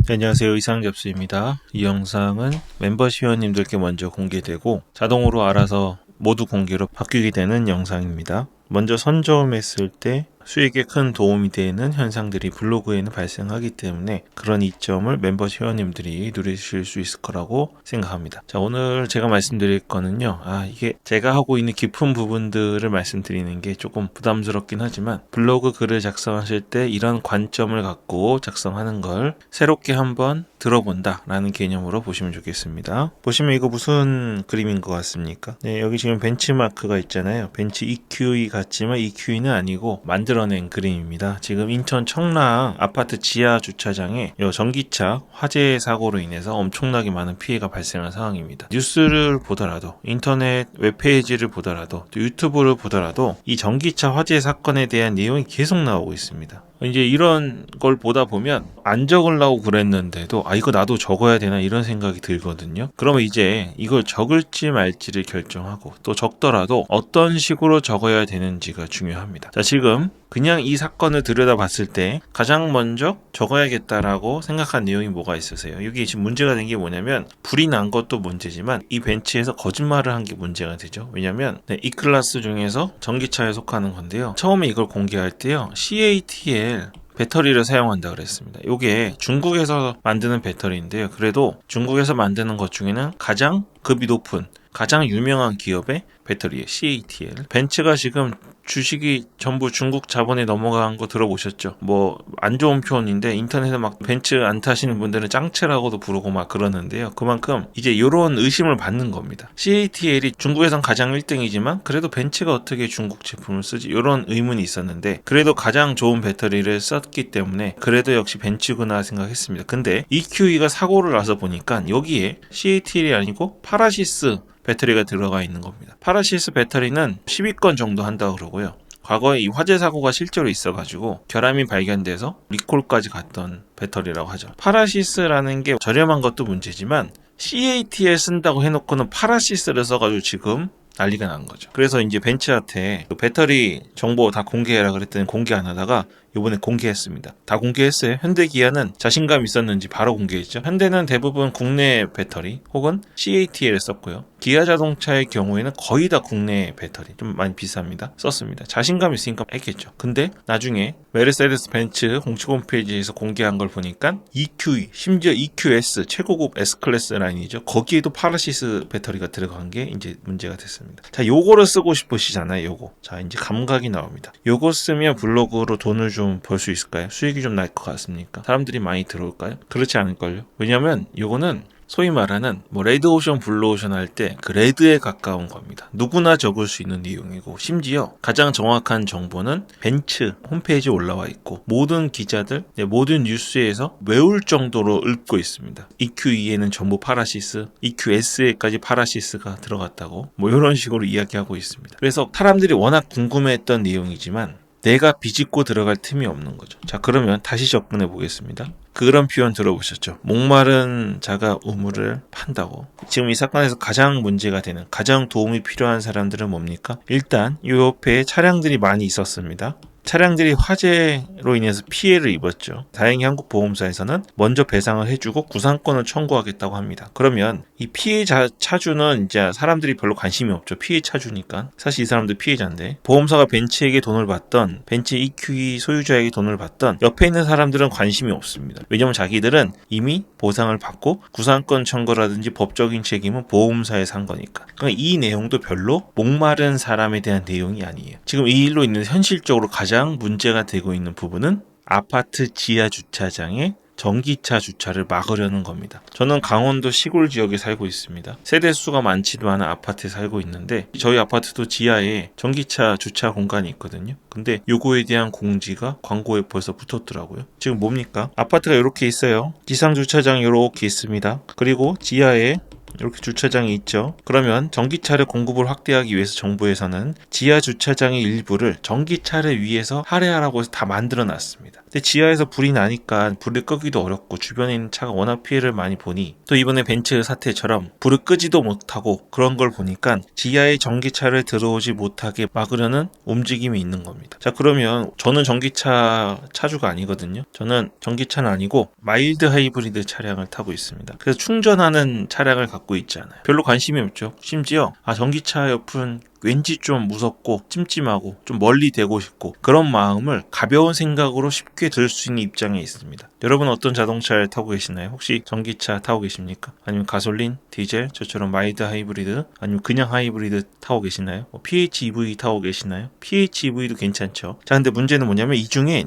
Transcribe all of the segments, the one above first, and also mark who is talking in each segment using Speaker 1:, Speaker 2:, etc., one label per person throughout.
Speaker 1: 네, 안녕하세요. 이상접수입니다. 이 영상은 멤버십 회원님들께 먼저 공개되고 자동으로 알아서 모두 공개로 바뀌게 되는 영상입니다. 먼저 선점했을 때 수익에 큰 도움이 되는 현상들이 블로그에는 발생하기 때문에 그런 이점을 멤버십 회원님들이 누리실 수 있을 거라고 생각합니다. 자, 오늘 제가 말씀드릴 거는요. 이게 제가 하고 있는 깊은 부분들을 말씀드리는 게 조금 부담스럽긴 하지만 블로그 글을 작성하실 때 이런 관점을 갖고 작성하는 걸 새롭게 한번 들어본다 라는 개념으로 보시면 좋겠습니다. 보시면 이거 무슨 그림인 것 같습니까? 네, 여기 지금 벤치마크가 있잖아요. 벤치 EQE 같지만 EQE는 아니고 만들어낸 그림입니다. 지금 인천 청라 아파트 지하 주차장에 전기차 화재 사고로 인해서 엄청나게 많은 피해가 발생한 상황입니다. 뉴스를 보더라도 인터넷 웹페이지를 보더라도 또 유튜브를 보더라도 이 전기차 화재 사건에 대한 내용이 계속 나오고 있습니다. 이제 이런 걸 보다 보면 안 적으려고 그랬는데도 이거 나도 적어야 되나 이런 생각이 들거든요. 그러면 이제 이걸 적을지 말지를 결정하고 또 적더라도 어떤 식으로 적어야 되는지가 중요합니다. 자, 지금 그냥 이 사건을 들여다봤을 때 가장 먼저 적어야겠다라고 생각한 내용이 뭐가 있으세요? 여기 지금 문제가 된 게 뭐냐면 불이 난 것도 문제지만 이 벤치에서 거짓말을 한 게 문제가 되죠. 왜냐면 E클래스 중에서 전기차에 속하는 건데요. 처음에 이걸 공개할 때요. CATL 배터리를 사용한다 그랬습니다. 이게 중국에서 만드는 배터리인데요. 그래도 중국에서 만드는 것 중에는 가장 급이 높은 가장 유명한 기업의 배터리예요. CATL. 벤츠가 지금 주식이 전부 중국 자본에 넘어간 거 들어보셨죠? 뭐 안 좋은 표현인데 인터넷에 막 벤츠 안 타시는 분들은 짱치라고도 부르고 막 그러는데요. 그만큼 이제 이런 의심을 받는 겁니다. CATL이 중국에선 가장 1등이지만 그래도 벤츠가 어떻게 중국 제품을 쓰지? 이런 의문이 있었는데 그래도 가장 좋은 배터리를 썼기 때문에 그래도 역시 벤츠구나 생각했습니다. 근데 EQE가 사고를 나서 보니까 여기에 CATL이 아니고 파라시스 배터리가 들어가 있는 겁니다. 파라시스 배터리는 10위권 정도 한다고 그러고요. 과거에 이 화재 사고가 실제로 있어가지고 결함이 발견돼서 리콜까지 갔던 배터리라고 하죠. 파라시스라는 게 저렴한 것도 문제지만 CATL 쓴다고 해놓고는 파라시스를 써가지고 지금 난리가 난 거죠. 그래서 이제 벤츠한테 배터리 정보 다 공개해라 그랬더니 공개 안 하다가 이번에 공개했습니다. 다 공개했어요. 현대기아는 자신감 있었는지 바로 공개했죠. 현대는 대부분 국내 배터리 혹은 CATL을 썼고요. 기아자동차의 경우에는 거의 다 국내 배터리 좀 많이 비쌉니다. 썼습니다. 자신감 있으니까 했겠죠. 근데 나중에 메르세데스 벤츠 공식 홈페이지에서 공개한 걸 보니까 EQE 심지어 EQS 최고급 S클래스 라인이죠. 거기에도 파라시스 배터리가 들어간 게 이제 문제가 됐습니다. 자, 요거를 쓰고 싶으시잖아요. 요거. 자, 이제 감각이 나옵니다. 요거 쓰면 블로그로 돈을 좀 벌 수 있을까요? 수익이 좀 날 것 같습니까? 사람들이 많이 들어올까요? 그렇지 않을걸요? 왜냐면 요거는 소위 말하는 레드오션, 블루오션 할 때 그 레드에 가까운 겁니다. 누구나 적을 수 있는 내용이고 심지어 가장 정확한 정보는 벤츠 홈페이지에 올라와 있고 모든 기자들, 모든 뉴스에서 외울 정도로 읊고 있습니다. EQE에는 전부 파라시스, EQS에까지 파라시스가 들어갔다고 이런 식으로 이야기하고 있습니다. 그래서 사람들이 워낙 궁금해했던 내용이지만 내가 비집고 들어갈 틈이 없는 거죠. 자, 그러면 다시 접근해 보겠습니다. 그런 표현 들어보셨죠? 목마른 자가 우물을 판다고. 지금 이 사건에서 가장 문제가 되는, 가장 도움이 필요한 사람들은 뭡니까? 일단 이 옆에 차량들이 많이 있었습니다. 차량들이 화재로 인해서 피해를 입었죠. 다행히 한국보험사에서는 먼저 배상을 해주고 구상권을 청구하겠다고 합니다. 그러면 이 피해 차주는 이제 사람들이 별로 관심이 없죠. 피해 차주니까. 사실 이 사람도 피해자인데 보험사가 벤츠에게 돈을 받던 벤츠 EQE 소유자에게 돈을 받던 옆에 있는 사람들은 관심이 없습니다. 왜냐면 자기들은 이미 보상을 받고 구상권 청구라든지 법적인 책임은 보험사에 산 거니까. 그러니까 이 내용도 별로 목마른 사람에 대한 내용이 아니에요. 지금 이 일로 인해서 현실적으로 가장 문제가 되고 있는 부분은 아파트 지하 주차장에 전기차 주차를 막으려는 겁니다. 저는 강원도 시골 지역에 살고 있습니다. 세대수가 많지도 않은 아파트에 살고 있는데 저희 아파트도 지하에 전기차 주차 공간이 있거든요. 근데 요거에 대한 공지가 광고에 벌써 붙었더라고요. 지금 뭡니까? 아파트가 이렇게 있어요. 지상 주차장이 이렇게 있습니다. 그리고 지하에 이렇게 주차장이 있죠. 그러면 전기차를 공급을 확대하기 위해서 정부에서는 지하 주차장의 일부를 전기차를 위해서 할애하라고 해서 다 만들어 놨습니다. 근데 지하에서 불이 나니까 불을 끄기도 어렵고 주변에 있는 차가 워낙 피해를 많이 보니, 또 이번에 벤츠 사태처럼 불을 끄지도 못하고 그런 걸 보니까 지하에 전기차를 들어오지 못하게 막으려는 움직임이 있는 겁니다. 자, 그러면 저는 전기차 차주가 아니거든요. 저는 전기차는 아니고 마일드 하이브리드 차량을 타고 있습니다. 그래서 충전하는 차량을 갖고 있지 않아요. 별로 관심이 없죠. 심지어 전기차 옆은 왠지 좀 무섭고 찜찜하고 좀 멀리 대고 싶고, 그런 마음을 가벼운 생각으로 쉽게 들 수 있는 입장에 있습니다. 여러분 어떤 자동차를 타고 계시나요? 혹시 전기차 타고 계십니까? 아니면 가솔린, 디젤, 저처럼 마일드 하이브리드, 아니면 그냥 하이브리드 타고 계시나요? PHEV 타고 계시나요? PHEV도 괜찮죠. 자, 근데 문제는 뭐냐면 이 중에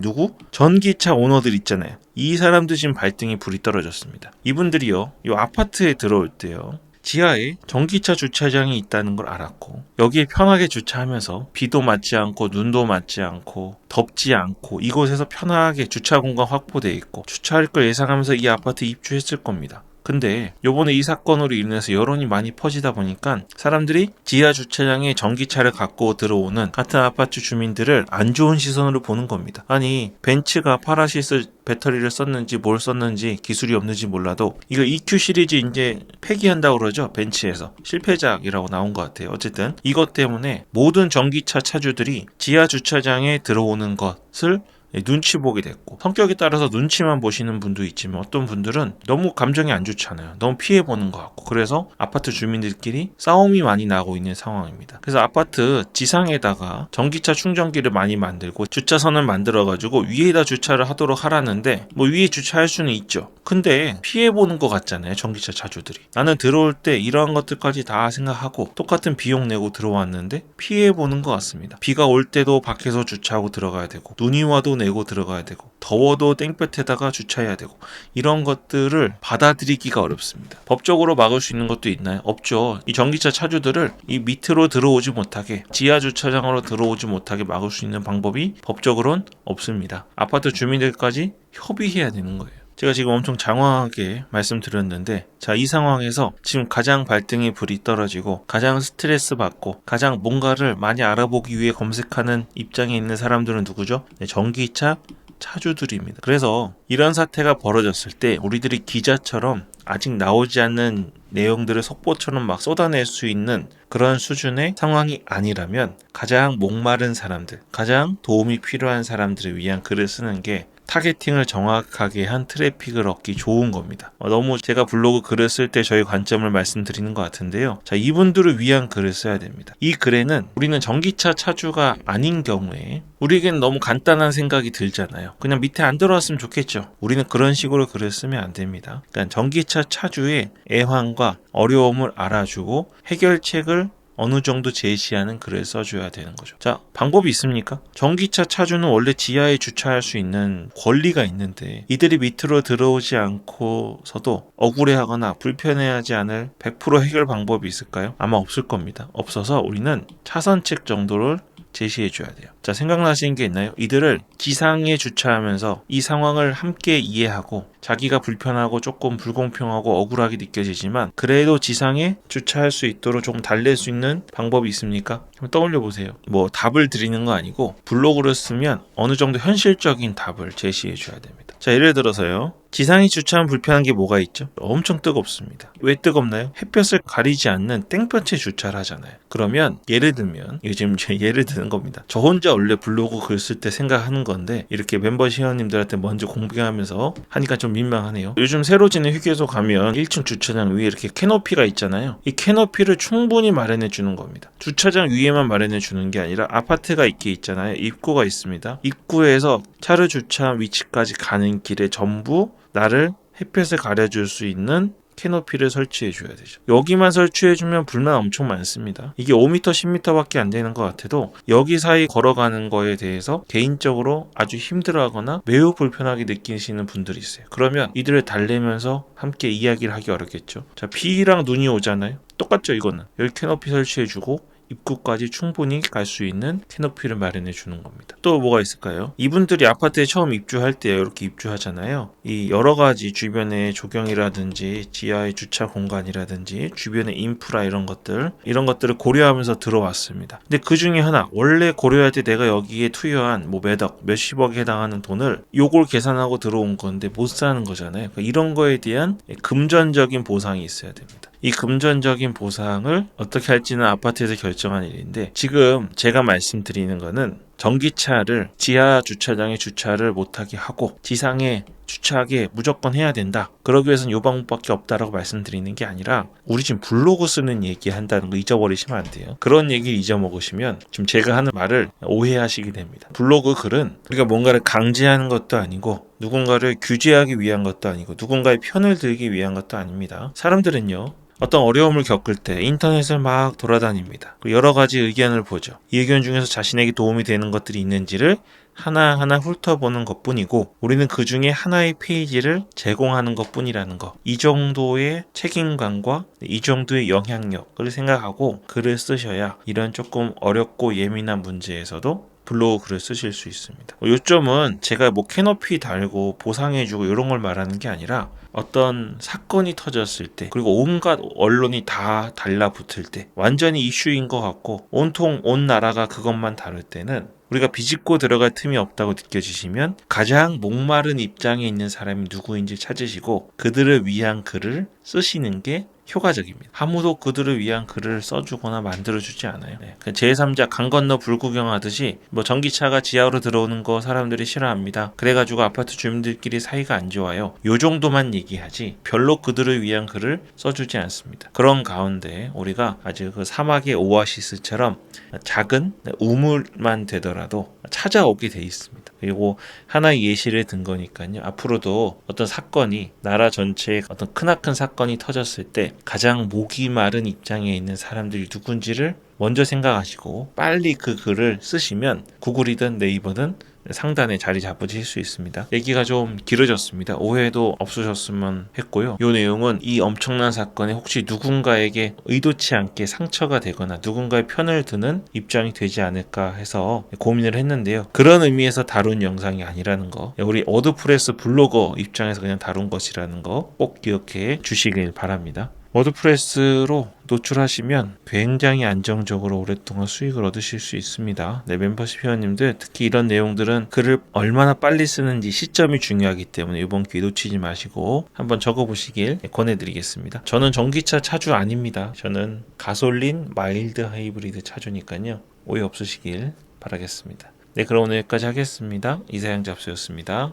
Speaker 1: 전기차 오너들 있잖아요. 이 사람들 지금 발등에 불이 떨어졌습니다. 이분들이요, 이 아파트에 들어올 때요, 지하에 전기차 주차장이 있다는 걸 알았고, 여기에 편하게 주차하면서 비도 맞지 않고 눈도 맞지 않고 덥지 않고 이곳에서 편하게 주차 공간 확보되어 있고 주차할 걸 예상하면서 이 아파트에 입주했을 겁니다. 근데 요번에 이 사건으로 인해서 여론이 많이 퍼지다 보니까 사람들이 지하 주차장에 전기차를 갖고 들어오는 같은 아파트 주민들을 안 좋은 시선으로 보는 겁니다. 아니, 벤츠가 파라시스 배터리를 썼는지 뭘 썼는지 기술이 없는지 몰라도 이거 EQ 시리즈 이제 폐기한다고 그러죠. 벤츠에서 실패작이라고 나온 것 같아요. 어쨌든 이것 때문에 모든 전기차 차주들이 지하 주차장에 들어오는 것을 눈치 보게 됐고, 성격에 따라서 눈치만 보시는 분도 있지만 어떤 분들은 너무 감정이 안 좋잖아요. 너무 피해보는 것 같고, 그래서 아파트 주민들끼리 싸움이 많이 나고 있는 상황입니다. 그래서 아파트 지상에다가 전기차 충전기를 많이 만들고 주차선을 만들어가지고 위에다 주차를 하도록 하라는데, 뭐 위에 주차할 수는 있죠. 근데 피해보는 것 같잖아요, 전기차 차주들이. 나는 들어올 때 이러한 것들까지 다 생각하고 똑같은 비용 내고 들어왔는데 피해보는 것 같습니다. 비가 올 때도 밖에서 주차하고 들어가야 되고, 눈이 와도 내고 들어가야 되고, 더워도 땡볕에다가 주차해야 되고, 이런 것들을 받아들이기가 어렵습니다. 법적으로 막을 수 있는 것도 있나요? 없죠. 이 전기차 차주들을 이 밑으로 들어오지 못하게, 지하 주차장으로 들어오지 못하게 막을 수 있는 방법이 법적으로는 없습니다. 아파트 주민들까지 협의해야 되는 거예요. 제가 지금 엄청 장황하게 말씀드렸는데, 자, 이 상황에서 지금 가장 발등에 불이 떨어지고 가장 스트레스 받고 가장 뭔가를 많이 알아보기 위해 검색하는 입장에 있는 사람들은 누구죠? 네, 전기차 차주들입니다. 그래서 이런 사태가 벌어졌을 때 우리들이 기자처럼 아직 나오지 않는 내용들을 속보처럼 막 쏟아낼 수 있는 그런 수준의 상황이 아니라면, 가장 목마른 사람들, 가장 도움이 필요한 사람들을 위한 글을 쓰는 게 타겟팅을 정확하게 한 트래픽을 얻기 좋은 겁니다. 너무 제가 블로그 글을 쓸 때 저희 관점을 말씀드리는 것 같은데요. 자, 이분들을 위한 글을 써야 됩니다. 이 글에는 우리는 전기차 차주가 아닌 경우에 우리에겐 너무 간단한 생각이 들잖아요. 그냥 밑에 안 들어왔으면 좋겠죠. 우리는 그런 식으로 글을 쓰면 안 됩니다. 그러니까 전기차 차주의 애환과 어려움을 알아주고 해결책을 어느 정도 제시하는 글을 써줘야 되는 거죠. 자, 방법이 있습니까? 전기차 차주는 원래 지하에 주차할 수 있는 권리가 있는데, 이들이 밑으로 들어오지 않고서도 억울해하거나 불편해하지 않을 100% 해결 방법이 있을까요? 아마 없을 겁니다. 없어서 우리는 차선책 정도를 제시해줘야 돼요. 자, 생각나시는 게 있나요? 이들을 지상에 주차하면서 이 상황을 함께 이해하고, 자기가 불편하고 조금 불공평하고 억울하게 느껴지지만 그래도 지상에 주차할 수 있도록 조금 달랠 수 있는 방법이 있습니까? 한번 떠올려 보세요. 뭐 답을 드리는 거 아니고 블로그를 쓰면 어느 정도 현실적인 답을 제시해 줘야 됩니다. 자, 예를 들어서요, 지상에 주차하면 불편한 게 뭐가 있죠? 엄청 뜨겁습니다. 왜 뜨겁나요? 햇볕을 가리지 않는 땡볕에 주차를 하잖아요. 그러면 예를 들면, 이거 지금 예를 드는 겁니다. 저 혼자 원래 블로그 글 쓸 때 생각하는 건데 이렇게 멤버 회원님들한테 먼저 공개하면서 하니까 좀 민망하네요. 요즘 새로 지는 휴게소 가면 1층 주차장 위에 이렇게 캐노피가 있잖아요. 이 캐노피를 충분히 마련해 주는 겁니다. 주차장 위에만 마련해 주는 게 아니라 아파트가 있게 있잖아요. 입구가 있습니다. 입구에서 차를 주차한 위치까지 가는 길에 전부 나를 햇볕을 가려줄 수 있는 캐노피를 설치해 줘야 되죠. 여기만 설치해 주면 불만 엄청 많습니다. 이게 5m, 10m밖에 안 되는 것 같아도 여기 사이 걸어가는 거에 대해서 개인적으로 아주 힘들어하거나 매우 불편하게 느끼시는 분들이 있어요. 그러면 이들을 달래면서 함께 이야기를 하기 어렵겠죠. 자, 비랑 눈이 오잖아요. 똑같죠, 이거는. 여기 캐노피 설치해 주고 입구까지 충분히 갈 수 있는 캐노피를 마련해 주는 겁니다. 또 뭐가 있을까요? 이분들이 아파트에 처음 입주할 때 이렇게 입주하잖아요. 이 여러 가지 주변의 조경이라든지 지하의 주차 공간이라든지 주변의 인프라 이런 것들을 고려하면서 들어왔습니다. 근데 그 중에 하나, 원래 고려할 때 내가 여기에 투여한 뭐 몇억, 몇십억에 해당하는 돈을 요걸 계산하고 들어온 건데 못 사는 거잖아요. 그러니까 이런 거에 대한 금전적인 보상이 있어야 됩니다. 이 금전적인 보상을 어떻게 할지는 아파트에서 결정한 일인데, 지금 제가 말씀드리는 거는 전기차를 지하 주차장에 주차를 못하게 하고 지상에 주차하게 무조건 해야 된다, 그러기 위해서는 이 방법밖에 없다라고 말씀드리는 게 아니라, 우리 지금 블로그 쓰는 얘기 한다는 거 잊어버리시면 안 돼요. 그런 얘기를 잊어먹으시면 지금 제가 하는 말을 오해하시게 됩니다. 블로그 글은 우리가 뭔가를 강제하는 것도 아니고 누군가를 규제하기 위한 것도 아니고 누군가의 편을 들기 위한 것도 아닙니다. 사람들은요, 어떤 어려움을 겪을 때 인터넷을 막 돌아다닙니다. 여러 가지 의견을 보죠. 이 의견 중에서 자신에게 도움이 되는 것들이 있는지를 하나하나 훑어보는 것뿐이고, 우리는 그 중에 하나의 페이지를 제공하는 것뿐이라는 거, 이 정도의 책임감과 이 정도의 영향력을 생각하고 글을 쓰셔야 이런 조금 어렵고 예민한 문제에서도 블로그 글을 쓰실 수 있습니다. 요점은 제가 뭐 캐노피 달고 보상해주고 이런 걸 말하는 게 아니라, 어떤 사건이 터졌을 때, 그리고 온갖 언론이 다 달라붙을 때, 완전히 이슈인 것 같고 온통 온 나라가 그것만 다룰 때는 우리가 비집고 들어갈 틈이 없다고 느껴지시면 가장 목마른 입장에 있는 사람이 누구인지 찾으시고 그들을 위한 글을 쓰시는 게 효과적입니다. 아무도 그들을 위한 글을 써주거나 만들어주지 않아요. 제3자 강 건너 불구경하듯이 뭐 전기차가 지하로 들어오는 거 사람들이 싫어합니다, 그래가지고 아파트 주민들끼리 사이가 안 좋아요, 요 정도만 얘기하지 별로 그들을 위한 글을 써주지 않습니다. 그런 가운데 우리가 아주 그 사막의 오아시스처럼 작은 우물만 되더라도 찾아오게 돼 있습니다. 그리고 하나의 예시를 든 거니까요, 앞으로도 어떤 사건이, 나라 전체에 어떤 크나큰 사건이 터졌을 때 가장 목이 마른 입장에 있는 사람들이 누군지를 먼저 생각하시고 빨리 그 글을 쓰시면 구글이든 네이버든 상단에 자리 잡으실 수 있습니다. 얘기가 좀 길어졌습니다. 오해도 없으셨으면 했고요. 이 내용은 이 엄청난 사건에 혹시 누군가에게 의도치 않게 상처가 되거나 누군가의 편을 드는 입장이 되지 않을까 해서 고민을 했는데요. 그런 의미에서 다룬 영상이 아니라는 거, 우리 워드프레스 블로거 입장에서 그냥 다룬 것이라는 거 꼭 기억해 주시길 바랍니다. 워드프레스로 노출하시면 굉장히 안정적으로 오랫동안 수익을 얻으실 수 있습니다. 멤버십 회원님들 특히 이런 내용들은 글을 얼마나 빨리 쓰는지 시점이 중요하기 때문에 이번 기회 놓치지 마시고 한번 적어보시길 권해드리겠습니다. 저는 전기차 차주 아닙니다. 저는 가솔린 마일드 하이브리드 차주니까요, 오해 없으시길 바라겠습니다. 네, 그럼 오늘 여기까지 하겠습니다. 이사양 잡수였습니다.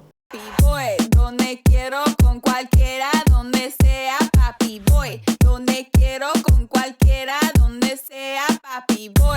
Speaker 2: Voy donde quiero con cualquiera, donde sea, papi voy. Donde quiero con cualquiera, donde sea, papi voy.